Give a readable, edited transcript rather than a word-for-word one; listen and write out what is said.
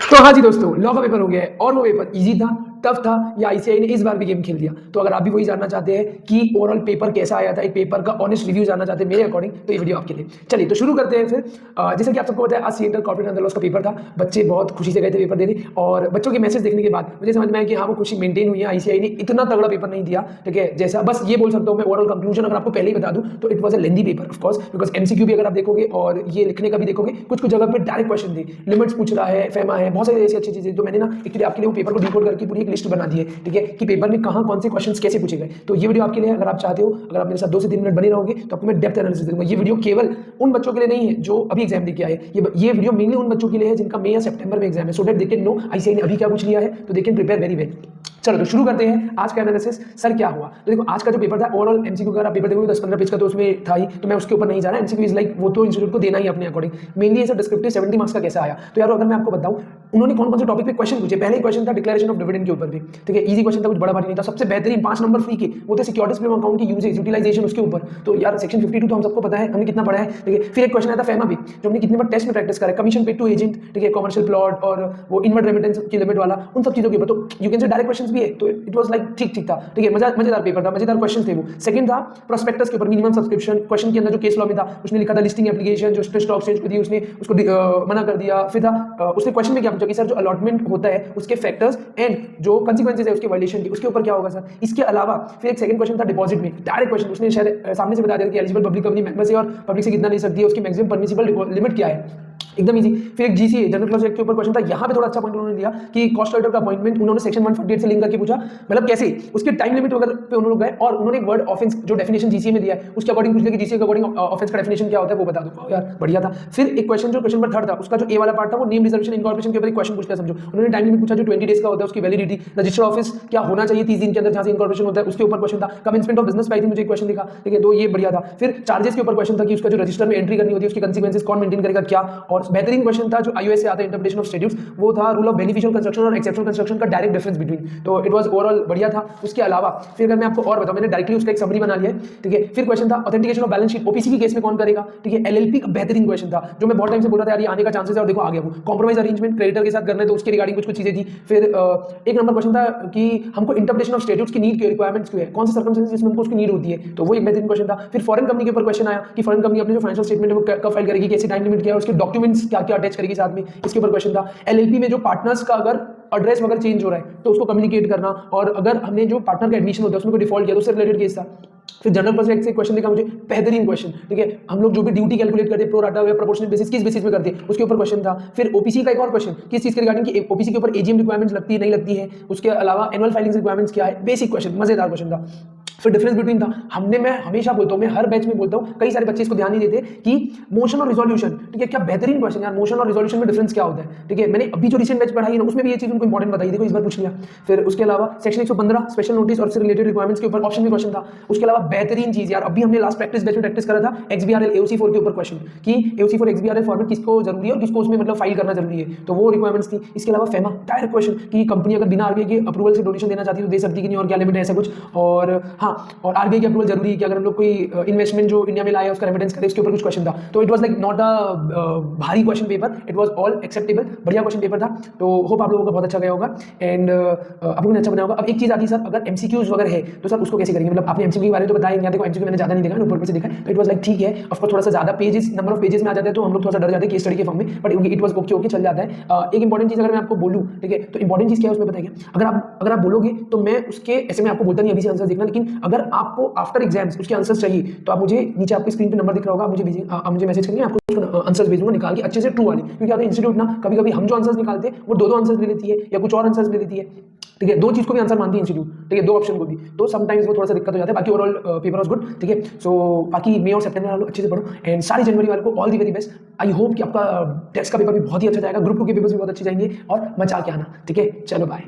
तो हाँ जी दोस्तों, लॉ का पेपर हो गया है और वो पेपर इजी था, टफ था या आईसीआई ने इस बार भी गेम खेल दिया। तो अगर आप भी वही जानना चाहते हैं कि ओवरऑल पेपर कैसा आया था, एक पेपर का ऑनेस्ट रिव्यू जानना चाहते हैं मेरे अकॉर्डिंग, तो ये वीडियो आपके लिए। चलिए तो शुरू करते हैं फिर। जैसे कि आप सबको पता है, आज C inter corporate under loss का पेपर था। बच्चे बहुत खुशी से गए थे पेपर देने और बच्चों के मैसेज देखने के बाद मुझे समझ में आया कि हाँ, वो खुशी मेंटेन हुई है। आईसीआई ने इतना तगड़ा पेपर नहीं दिया, ठीक है। जैसा बस ये बोल सकता हूँ मैं, ओवरऑल कंक्लूजन अगर आपको पहले ही बता दूं तो it was a lengthy paper of course, because MCQ भी अगर आप देखोगे और ये लिखने का भी देखोगे, कुछ कुछ जगह पे डायरेक्ट क्वेश्चन थे, लिमिट्स पूछ रहा है, फेमा है, बहुत सारी ऐसी अच्छी चीजें। तो मैंने ना एक्चुअली आपके लिए वो पेपर को डिकोड करके पूरी एक लिस्ट बना दी है, ठीक है, कि पेपर में कहाँ कौन से क्वेश्चंस कैसे पूछे गए। तो ये वीडियो आपके लिए, अगर आप चाहते हो, अगर आप मेरे साथ 2 से 3 मिनट बने रहोगे तो आपको मैं डेप्थ एनालिसिस दूंगा। ये वीडियो केवल उन बच्चों के लिए नहीं है जो अभी एग्जाम दे के आए, ये वीडियो मेनली उन बच्चों के लिए है जिनका मई या सितंबर में एग्जाम है, so that they can know ICI ने अभी क्या पूछ लिया है, तो they can prepare very well. चलो तो शुरू करते हैं आज का एनालिसिस। सर क्या हुआ, तो देखो आज का जो पेपर था ओवरऑल एमसीक्यू का, आप पेपर देखोगे 10-15 पेज का, तो उसमें था ही, तो मैं उसके ऊपर नहीं जा रहा। एमसीक्यू इज लाइक वो तो इंस्टीट्यूट को देना ही अपने अकॉर्डिंग। मेनली ऐसा डिस्क्रिप्टिव 70 मार्क्स का कैसा आया, तो यार अगर मैं आपको बताऊं उन्होंने कौन कौन से टॉपिक पे क्वेश्चन पूछे। पहले ही क्वेश्चन था डिक्लेरेशन ऑफ डिविडेंड के ऊपर भी, ठीक है, इजी क्वेश्चन था, कुछ बड़ा भारी नहीं था। सबसे बेहतरीन 5 नंबर फ्री के वो थे सिक्योरिटीज प्रीमियम अकाउंट की यूजेज यूटिलाइजेशन, उसके ऊपर। तो यार सेक्शन 52 तो हम सबको पता है, हमने कितना पढ़ा है, ठीक है। फिर एक क्वेश्चन आया था फेमा भी, जो हमने कितनी बार टेस्ट में प्रैक्टिस करा है, कमीशन पेड टू एजेंट, ठीक है, कमर्शियल प्लॉट और वो इनवर्ट रेमिटेंस की लिमिट वाला, उन सब चीजों के ऊपर। तो you can say direct questions भी है, तो इट वाज लाइक ठीक ठीक था, ठीक है। मजेदार पेपर था, मजेदार क्वेश्चन थे वो। सेकंड था प्रोस्पेक्टस के ऊपर, मिनिमम सब्सक्रिप्शन क्वेश्चन के अंदर जो केस लॉ में था, उसने लिखा था लिस्टिंग एप्लीकेशन जो स्टॉक एक्सचेंज को दी, उसने उसको मना कर दिया। फिर था उसने क्वेश्चन में क्या पूछा कि सर जो अलॉटमेंट होता है उसके फैक्टर्स एंड जो कंसीक्वेंसेस है उसके वायलेशन की, उसके ऊपर क्या होगा सर। इसके अलावा फिर एक सेकंड क्वेश्चन था डिपॉजिट में, डायरेक्ट क्वेश्चन, उसने शायद सामने से बता दिया कि एलिजिबल पब्लिक कंपनी मेंबर से और पब्लिक से कितना ले सकती है, उसकी मैक्सिमम परमिसिबल लिमिट क्या है, एकदम इजी। फिर एक जीसीए जनरल क्लास एक्ट के ऊपर क्वेश्चन था, यहाँ पे थोड़ा अच्छा पॉइंट उन्होंने दिया कि कॉस्ट राइटर का अपॉइंटमेंट उन्होंने सेक्शन 148 से लिंक करके पूछा, मतलब कैसे, उसके टाइम लिमिट वगैरह पे उन्होंने गए और उन्होंने एक वर्ड ऑफेंस जो डेफिनेशन जीसीए में दिया है उसके अकॉर्डिंग पूछ लिया कि जीसीए के अकॉर्डिंग ऑफेंस का डेफिनेशन क्या होता है, वो बता दो यार, बढ़िया था। फिर एक क्वेश्चन जो क्वेश्चन नंबर 3 था, उसका जो ए वाला पार्ट था, वो नेम रिजर्वेशन इनकॉर्पोरेशन के ऊपर एक क्वेश्चन पूछ लिया, समझो। उन्होंने टाइम लिमिट पूछा जो 20 डेज का होता है, उसकी वैलिडिटी, रजिस्टर ऑफिस क्या होना चाहिए 30 दिन के अंदर जहां से इनकॉर्पोरेशन होता है, उसके ऊपर क्वेश्चन था। कमेंसमेंट ऑफ बिजनेस पे मुझे क्वेश्चन दिखा, ठीक है, तो ये बढ़िया था। फिर चार्जेस के ऊपर क्वेश्चन था कि उसका जो रजिस्टर में एंट्री करनी होती है उसकी कंसीक्वेंसेस कौन मेंटेन करेगा क्या। और बेहतरीन क्वेश्चन था जो आईओएस से आता है, इंटरप्रिटेशन ऑफ स्टैट्यूट्स, वो था रूल ऑफ बेनिफिशियल कंस्ट्रक्शन और एक्सेप्शनल कंस्ट्रक्शन का डायरेक्ट डिफरेंस बिटवीन, तो इट वाज ओवरऑल बढ़िया था। उसके अलावा फिर अगर मैं आपको और बताऊं, मैंने डायरेक्टली उसका एक समरी बना लिया है, ठीक है। फिर क्वेश्चन था authentication of balance sheet, OPC के केस में कौन करेगा, ठीक है। एलएलपी का बेहतरीन क्वेश्चन था जो मैं बहुत टाइम से बोल रहा था यार ये आने का चांसेस है, और देखो आ गया वो। कॉम्प्रोमाइज अरेंजमेंट क्रेडिटर के साथ करना है तो उसके रिगार्डिंग कुछ कुछ चीजें थी। फिर एक नंबर क्वेश्चन था कि हमको इंटरप्रिटेशन ऑफ स्टैट्यूट्स की नीड, की रिक्वायरमेंट्स क्यों है, कौन से सर्कमस्टेंसेस जिसमें हमको उसकी नीड होती है, तो वो एक बेहतरीन क्वेश्चन था। फिर फॉरेन कंपनी के ऊपर क्वेश्चन आया कि फॉरेन कंपनी अपने जो फाइनेंशियल स्टेटमेंट है वो कब फाइल करेगी, कैसे टाइम लिमिट क्या है, उसके डॉक्यूमेंट्स क्या क्या अटैच करेगी साथ में, इसके ऊपर क्वेश्चन था। एलएलपी में जो पार्टनर्स का अगर एड्रेस वगैरह चेंज हो रहा है तो उसको कम्युनिकेट करना, और अगर हमने जो पार्टनर का एडमिशन होता है उसमें कोई डिफॉल्ट किया तो उससे रिलेटेड केस था। फिर जनरल पर्सपेक्टिव से क्वेश्चन देखा मुझे, बेहतरीन क्वेश्चन, ठीक है। हम लोग जो भी ड्यूटी कैलकुलेट करते हैं प्रो राटा या प्रोपोर्शनल बेसिस, किस बेसिस पे करते हैं, उसके ऊपर क्वेश्चन था। फिर ओपीसी का एक और क्वेश्चन, किस चीज के रिगार्डिंग कि ओपीसी के ऊपर एजीएम रिक्वायरमेंट्स लगती है नहीं लगती है, उसके अलावा एनुअल फाइलिंग्स रिक्वायरमेंट्स क्या है, बेसिक क्वेश्चन, मजेदार क्वेश्चन था। फिर डिफरेंस बिटवीन था, मैं हमेशा बोलता हूं, मैं हर बैच में बोलता हूं, कई सारे बच्चे इसको ध्यान नहीं देते कि मोशन और रिजोल्यूशन, ठीक है, क्या बेहतरीन क्वेश्चन यार, मोशन और रिजोल्यूशन में डिफरेंस क्या होता है, ठीक है। मैंने अभी जो रिसेंट बैच पढ़ाई है ना उसमें भी ये चीज उनको इंपॉर्टेंट बताई, देखो इस बार पूछ लिया। फिर उसके अलावा सेक्शन 115 स्पेशल नोटिस और उससे रिलेटेड रिक्वायरमेंट्स के ऊपर ऑप्शन में क्वेश्चन था। उसके अलावा बेहतरीन चीज यार, अभी हमने लास्ट प्रैक्टिस बैच में प्रैक्टिस करा था एक्सबीआरएल एओसी4 के ऊपर क्वेश्चन कि एओसी4 एक्सबीआरएल फॉर्मेट किसको जरूरी है और किसको उसमें मतलब फाइल करना जरूरी है, तो वो रिक्वायरमेंट्स थी। इसके अलावा फेमा डायरेक्ट क्वेश्चन कि कंपनी अगर बिना आरबीआई के अप्रूवल से डोनेशन देना चाहती है तो दे सकती कि नहीं, और क्या लिमिट है, ऐसा कुछ। और हाँ, और आरबीआई की अप्रूवल जरूरी है कि अगर हम लोग कोई इन्वेस्टमेंट जो इंडिया में लाया उसका रेमिटेंस करे, उसके ऊपर कुछ क्वेश्चन था। तो it was like not a भारी question paper, it was all acceptable, बढ़िया क्वेश्चन पेपर था। तो होप आप लोगों का बहुत अच्छा गया होगा एंड आप लोगों ने अच्छा बनाया होगा। अब एक चीज आती है सर, अगर एमसीक्यूज वगैरह है तो सर उसको कैसे करेंगे, मतलब आपने एमसीक्यू के बारे में तो बताया, यहाँ देखो एमसीक्यू मैंने ज्यादा नहीं देखा, ऊपर से देखा, तो इट वाज लाइक ठीक है। ऑफ कोर्स थोड़ा सा ज्यादा पेजेस, नंबर ऑफ पेजेस में आ जाते हैं तो हम लोग थोड़ा सा डर जाते हैं केस स्टडी के फॉर्म में, but it was okay okay, चल जाता है। एक इंपॉर्टेंट चीज अगर मैं आपको बोलूं, ठीक है, तो इंपॉर्टेंट चीज क्या है उसमें बताइए। अगर आप बोलोगे तो मैं उसके ऐसे में आपको बोलता नहीं अभी से आंसर देखना, लेकिन अगर आपको आफ्टर एग्जाम्स उसके आंसर्स चाहिए तो आप मुझे नीचे आपकी स्क्रीन पे नंबर दिख रहा होगा, आप मुझे मैसेज करिए, आपको आंसर्स भेजूंगा निकाल के अच्छे से ट्रू वाले, क्योंकि आपका इंस्टीट्यूट ना कभी कभी हम जो आंसर्स निकालते हैं वो दो आंसर्स ले लेती है या कुछ और आंसर्स ले लेती है, ठीक है, दो चीज को भी आंसर मानती है इंस्टीट्यूट, ठीक है, दो ऑप्शन को भी, तो समटाइम्स वो थोड़ा सा दिक्कत हो जाता है। बाकी ओवरऑल पेपर वाज गुड, ठीक है। सो बाकी मई और सितंबर वालों अच्छे से पढ़ो एंड सारी जनवरी वालों को all the very best. I hope कि आपका टेस्ट का पेपर भी बहुत ही अच्छा जाएगा, ग्रुप 2 के पेपर्स भी बहुत अच्छे जाएंगे और मचा के आना, ठीक है। चलो बाय।